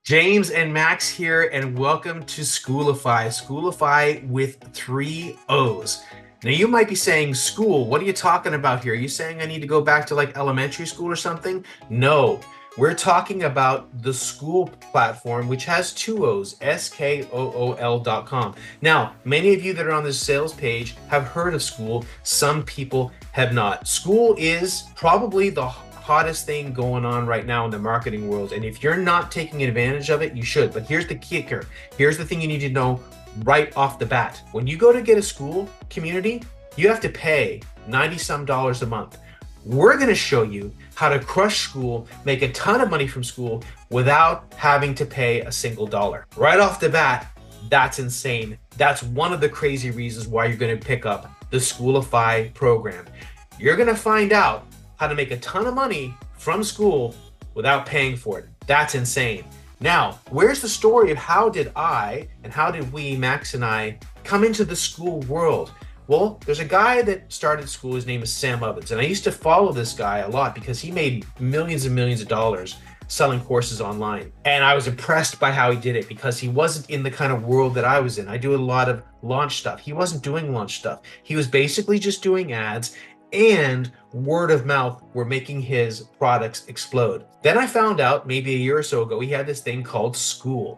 James and Max here, and welcome to Skoolify. Skoolify with three O's. Now, you might be saying, School, what are you talking about here? Are you saying I need to go back to like elementary school or something? No, we're talking about the Skool platform, which has two O's, Skool.com. Now, many of you that are on this sales page have heard of Skool. Some people have not. Skool is probably the hottest thing going on right now in the marketing world. And if you're not taking advantage of it, you should. But here's the kicker. Here's the thing you need to know right off the bat. When you go to get a Skool community, you have to pay 90 some dollars a month. We're going to show you how to crush Skool, make a ton of money from Skool without having to pay a single dollar. Right off the bat, that's insane. That's one of the crazy reasons why you're going to pick up the Skoolify program. You're going to find out how to make a ton of money from Skool without paying for it. That's insane. Now, where's the story of how did I and how did we, Max and I, come into the Skool world? Well, there's a guy that started Skool. His name is Sam Ovens. And I used to follow this guy a lot because he made millions and millions of dollars selling courses online. And I was impressed by how he did it because he wasn't in the kind of world that I was in. I do a lot of launch stuff. He wasn't doing launch stuff. He was basically just doing ads, and word of mouth were making his products explode. Then I found out maybe a year or so ago, he had this thing called Skool.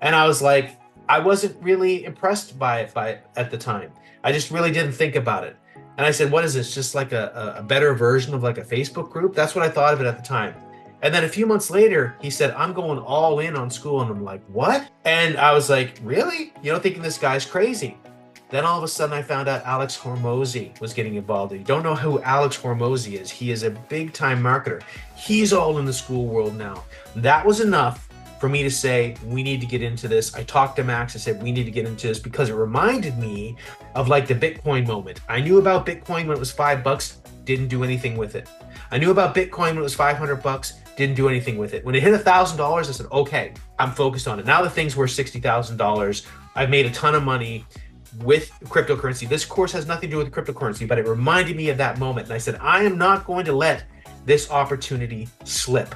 And I was like, I wasn't really impressed by it at the time. I just really didn't think about it. And I said, what is this? Just like a better version of like a Facebook group? That's what I thought of it at the time. And then a few months later, he said, I'm going all in on Skool. And I'm like, what? And I was like, really? Thinking this guy's crazy. Then all of a sudden I found out Alex Hormozi was getting involved. If you don't know who Alex Hormozi is, he is a big time marketer. He's all in the Skool world now. That was enough for me to say, we need to get into this. I talked to Max, I said, we need to get into this because it reminded me of like the Bitcoin moment. I knew about Bitcoin when it was $5, didn't do anything with it. I knew about Bitcoin when it was $500, didn't do anything with it. When it hit $1,000, I said, okay, I'm focused on it. Now the thing's worth $60,000. I've made a ton of money with cryptocurrency. This course has nothing to do with cryptocurrency, but it reminded me of that moment. And I said, I am not going to let this opportunity slip.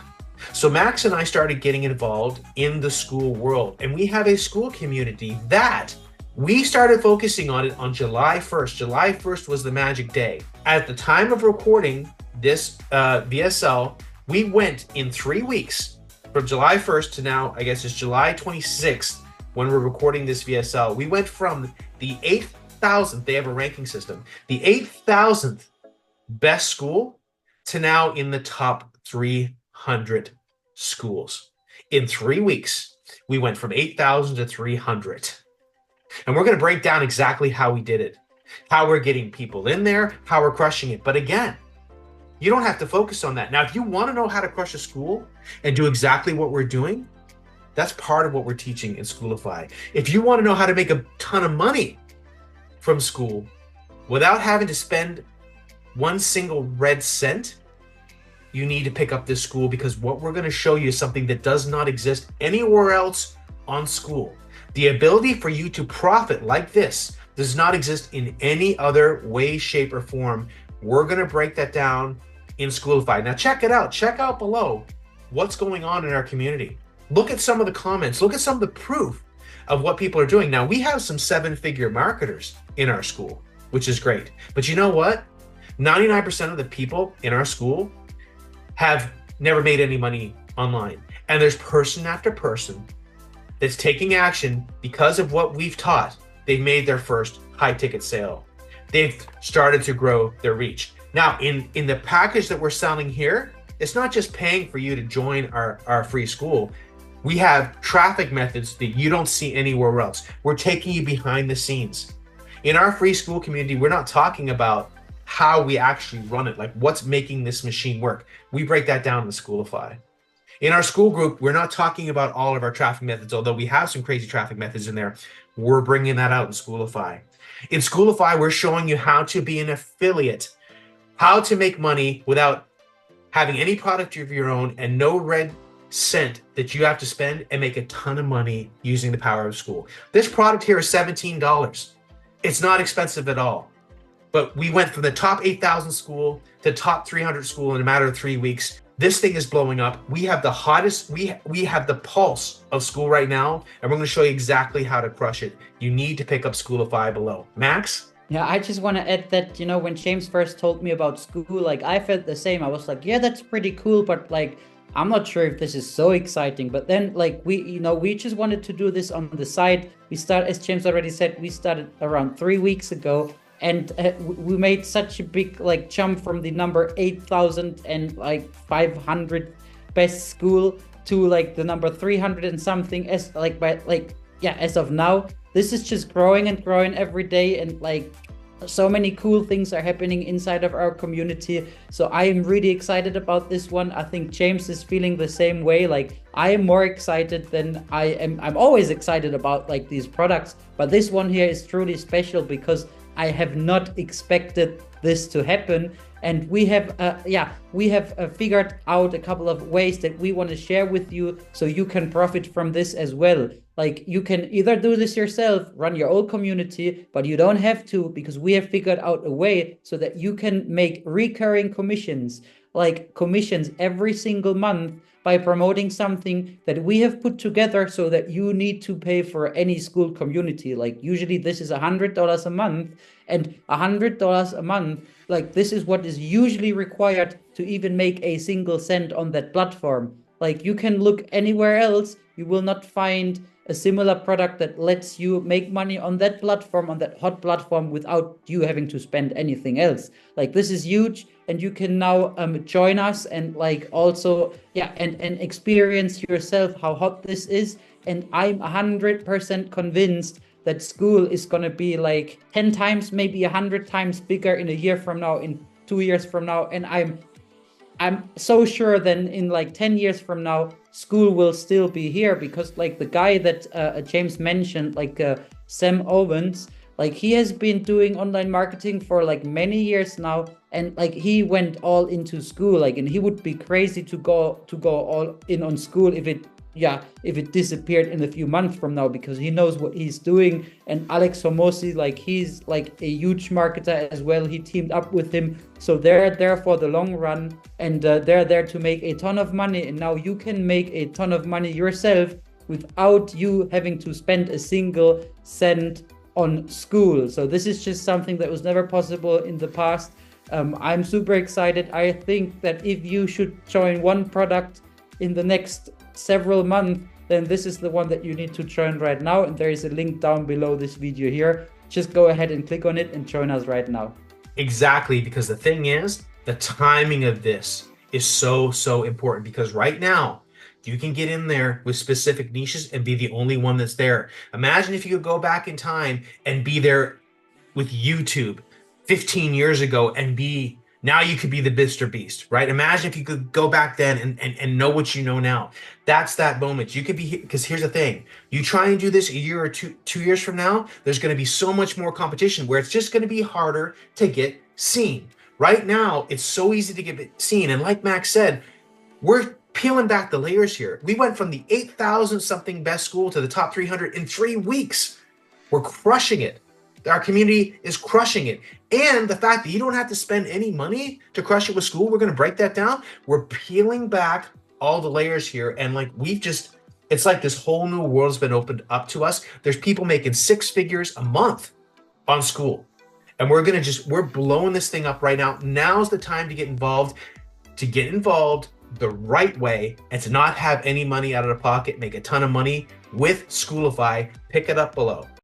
So Max and I started getting involved in the Skool world, and we have a Skool community that we started focusing on it on July 1st. July 1st was the magic day. At the time of recording this VSL, we went in 3 weeks from July 1st to now, I guess it's July 26th when we're recording this VSL. We went from the 8,000th, they have a ranking system, the 8,000th best school to now in the top 300 schools. In 3 weeks, we went from 8,000 to 300. And we're going to break down exactly how we did it, how we're getting people in there, how we're crushing it. But again, you don't have to focus on that. Now, if you want to know how to crush a school and do exactly what we're doing, that's part of what we're teaching in Skoolify. If you want to know how to make a ton of money from Skool without having to spend one single red cent, you need to pick up this Skool, because what we're going to show you is something that does not exist anywhere else on Skool. The ability for you to profit like this does not exist in any other way, shape, or form. We're going to break that down in Skoolify. Now check it out. Check out below what's going on in our community. Look at some of the comments. Look at some of the proof of what people are doing. Now, we have some seven-figure marketers in our school, which is great. But you know what? 99% of the people in our school have never made any money online. And there's person after person that's taking action because of what we've taught. They've made their first high-ticket sale. They've started to grow their reach. Now, in the package that we're selling here, it's not just paying for you to join our free school. We have traffic methods that you don't see anywhere else. We're taking you behind the scenes. In our free Skool community, we're not talking about how we actually run it, like what's making this machine work. We break that down in Skoolify. In our Skool group, we're not talking about all of our traffic methods, although we have some crazy traffic methods in there. We're bringing that out in Skoolify. In Skoolify, we're showing you how to be an affiliate, how to make money without having any product of your own and no red cent that you have to spend, and make a ton of money using the power of Skool. This product here is $17. It's not expensive at all. But we went from the top 8,000 school to top 300 school in a matter of 3 weeks This thing is blowing up. We have the hottest, we have the pulse of Skool right now, and we're going to show you exactly how to crush it. You need to pick up Skoolify below. Max? Yeah, I just want to add that, when James first told me about Skool, like I felt the same. I was like, yeah, that's pretty cool, but like I'm not sure if this is so exciting. But then like we just wanted to do this on the side. We start, as James already said, we started around 3 weeks ago, and we made such a big like jump from the number 8,000 and like 500 best school to like the number 300 and something as like by like yeah, as of now. This is just growing and growing every day, and like so many cool things are happening inside of our community. So I am really excited about this one. I think James is feeling the same way. Like I am more excited than I am. I'm always excited about like these products, but this one here is truly special because I have not expected this to happen. And we have figured out a couple of ways that we want to share with you so you can profit from this as well. Like you can either do this yourself, run your own community, but you don't have to, because we have figured out a way so that you can make recurring commissions, like commissions every single month by promoting something that we have put together so that you need to pay for any Skool community. Like usually this is $100 a month, and $100 a month, like this is what is usually required to even make a single cent on that platform. Like you can look anywhere else, you will not find a similar product that lets you make money on that platform, on that hot platform, without you having to spend anything else. Like this is huge, and you can now join us and like also and experience yourself how hot this is. And I'm 100% convinced that Skool is going to be like 10 times, maybe 100 times bigger in a year from now, in 2 years from now. And I'm so sure then in like 10 years from now, Skool will still be here, because like the guy that James mentioned, like Sam Owens, like he has been doing online marketing for like many years now, and like he went all into Skool, like, and he would be crazy to go all in on Skool if it disappeared in a few months from now, because he knows what he's doing. And Alex Homosi, like he's like a huge marketer as well. He teamed up with him, so they're there for the long run, and they're there to make a ton of money. And now you can make a ton of money yourself without you having to spend a single cent on Skool. So this is just something that was never possible in the past. I'm super excited. I think that if you should join one product in the next several months, then this is the one that you need to join right now. And there is a link down below this video here. Just go ahead and click on it and join us right now. Exactly, because the thing is, the timing of this is so important, because right now you can get in there with specific niches and be the only one that's there. Imagine if you could go back in time and be there with YouTube 15 years ago and now you could be the Mr. Beast, right? Imagine if you could go back then and know what you know now. That's that moment. You could be, because here's the thing. You try and do this a year or two years from now, there's going to be so much more competition where it's just going to be harder to get seen. Right now, it's so easy to get seen. And like Max said, we're peeling back the layers here. We went from the 8,000 something best school to the top 300 in 3 weeks. We're crushing it. Our community is crushing it. And the fact that you don't have to spend any money to crush it with Skool, we're going to break that down. We're peeling back all the layers here. And like it's like this whole new world's been opened up to us. There's people making 6 figures a month on Skool. And we're blowing this thing up right now. Now's the time to get involved the right way, and to not have any money out of the pocket, make a ton of money with Skoolify. Pick it up below.